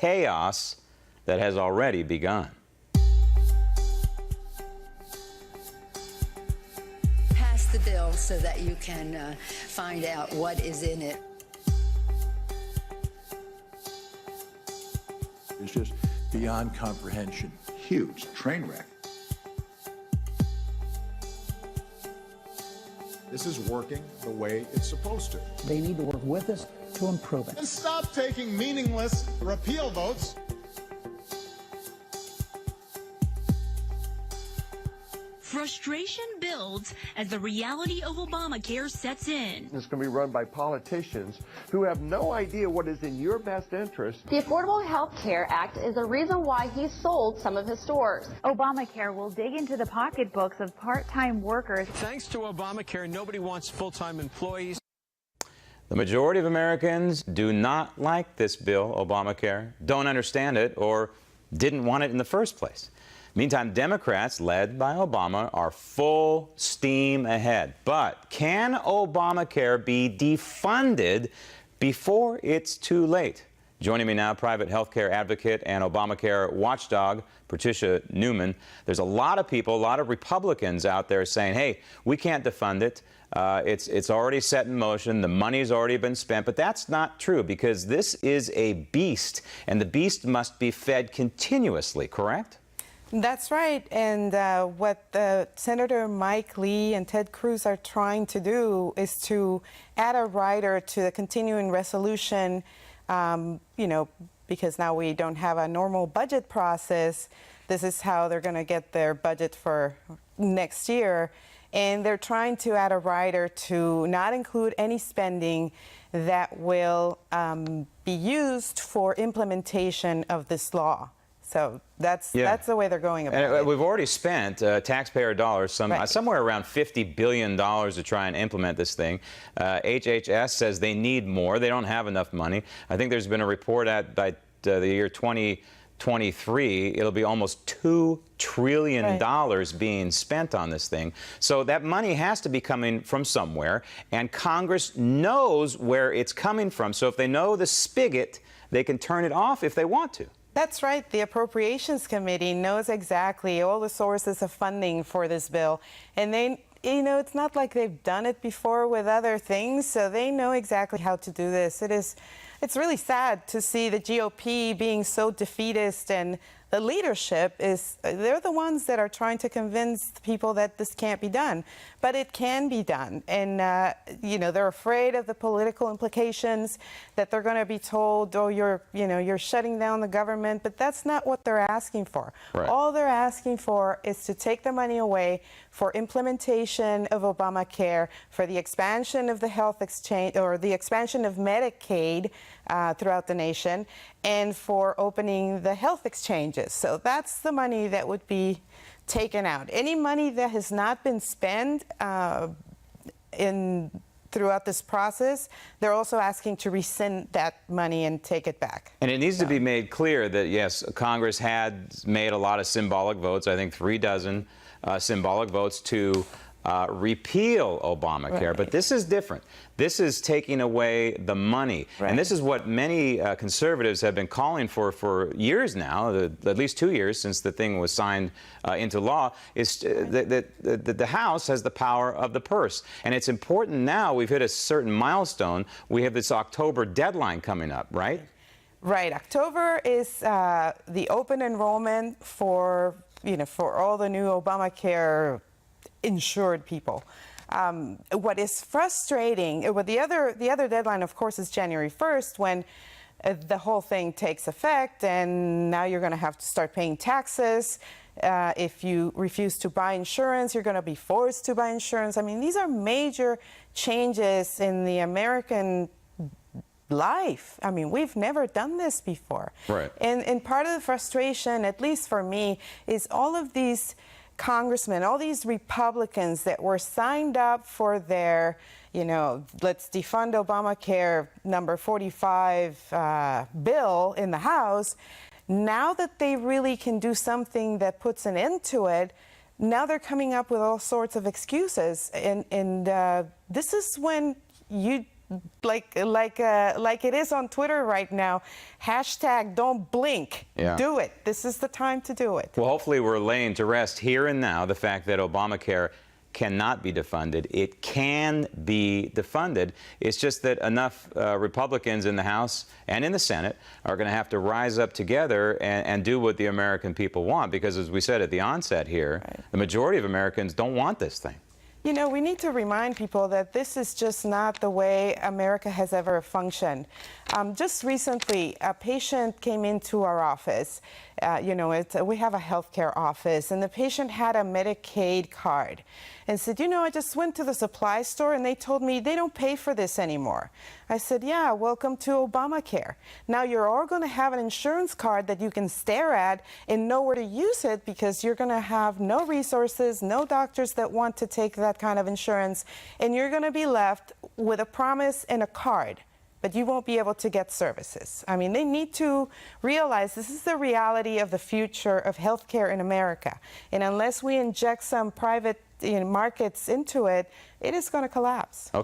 chaos that has already begun. Pass the bill so that you can find out what is in it. It's just beyond comprehension. Huge train wreck. This is working the way it's supposed to. They need to work with us to improve it. And stop taking meaningless repeal votes. Frustration builds as the reality of Obamacare sets in. It's going to be run by politicians who have no idea what is in your best interest. The Affordable Health Care Act is a reason why he sold some of his stores. Obamacare will dig into the pocketbooks of part-time workers. Thanks to Obamacare, nobody wants full-time employees. The majority of Americans do not like this bill, Obamacare, don't understand it, or didn't want it in the first place. Meantime, Democrats, led by Obama, are full steam ahead. But can Obamacare be defunded before it's too late? Joining me now, private healthcare advocate and Obamacare watchdog, Patricia Newman. There's a lot of people, a lot of Republicans out there saying, hey, we can't defund it. It's already set in motion. The money's already been spent. But that's not true, because this is a beast, and the beast must be fed continuously, correct? That's right, and what Senator Mike Lee and Ted Cruz are trying to do is to add a rider to the continuing resolution, because now we don't have a normal budget process. This is how they're going to get their budget for next year, and they're trying to add a rider to not include any spending that will be used for implementation of this law. So that's the way they're going about it. We've already spent taxpayer dollars, somewhere around $50 billion to try and implement this thing. HHS says they need more. They don't have enough money. I think there's been a report by the year 2023, it'll be almost $2 trillion being spent on this thing. So that money has to be coming from somewhere, and Congress knows where it's coming from. So if they know the spigot, they can turn it off if they want to. That's right. The Appropriations Committee knows exactly all the sources of funding for this bill. And they, it's not like they've done it before with other things, so they know exactly how to do this. It's really sad to see the GOP being so defeatist, and the leadership they're the ones that are trying to convince people that this can't be done. But it can be done. And, they're afraid of the political implications, that they're going to be told, oh, you're shutting down the government. But that's not what they're asking for. Right. All they're asking for is to take the money away for implementation of Obamacare, for the expansion of the health exchange, or the expansion of Medicaid throughout the nation, and for opening the health exchanges. So that's the money that would be taken out. Any money that has not been spent throughout this process, they're also asking to rescind that money and take it back. And it needs to be made clear that, yes, Congress had made a lot of symbolic votes, I think 36 symbolic votes to repeal Obamacare. Right. But this is different. This is taking away the money. Right. And this is what many conservatives have been calling for years now, at least 2 years since the thing was signed into law, is that the House has the power of the purse. And it's important now. We've hit a certain milestone. We have this October deadline coming up, right? Right. October is the open enrollment for all the new Obamacare insured people. What is frustrating, the other deadline, of course, is January 1st, when the whole thing takes effect, and now you're going to have to start paying taxes. If you refuse to buy insurance, you're going to be forced to buy insurance. I mean, these are major changes in the American life. I mean, we've never done this before. Right. And part of the frustration, at least for me, is all of these congressmen, all these Republicans that were signed up for their, let's defund Obamacare number 45 bill in the House. Now that they really can do something that puts an end to it, now they're coming up with all sorts of excuses. And this is when you like it is on Twitter right now. Hashtag don't blink. Yeah. Do it. This is the time to do it. Well, hopefully we're laying to rest here and now the fact that Obamacare cannot be defunded. It can be defunded. It's just that enough Republicans in the House and in the Senate are going to have to rise up together and do what the American people want, because as we said at the onset here, the majority of Americans don't want this thing. You know, we need to remind people that this is just not the way America has ever functioned. Just recently, a patient came into our office. We have a healthcare office, and the patient had a Medicaid card and said, I just went to the supply store and they told me they don't pay for this anymore. I said, yeah, welcome to Obamacare. Now you're all going to have an insurance card that you can stare at and know where to use it, because you're going to have no resources, no doctors that want to take that kind of insurance, and you're going to be left with a promise and a card, but you won't be able to get services. I mean, they need to realize this is the reality of the future of healthcare in America. And unless we inject some private markets into it, it is going to collapse. Okay.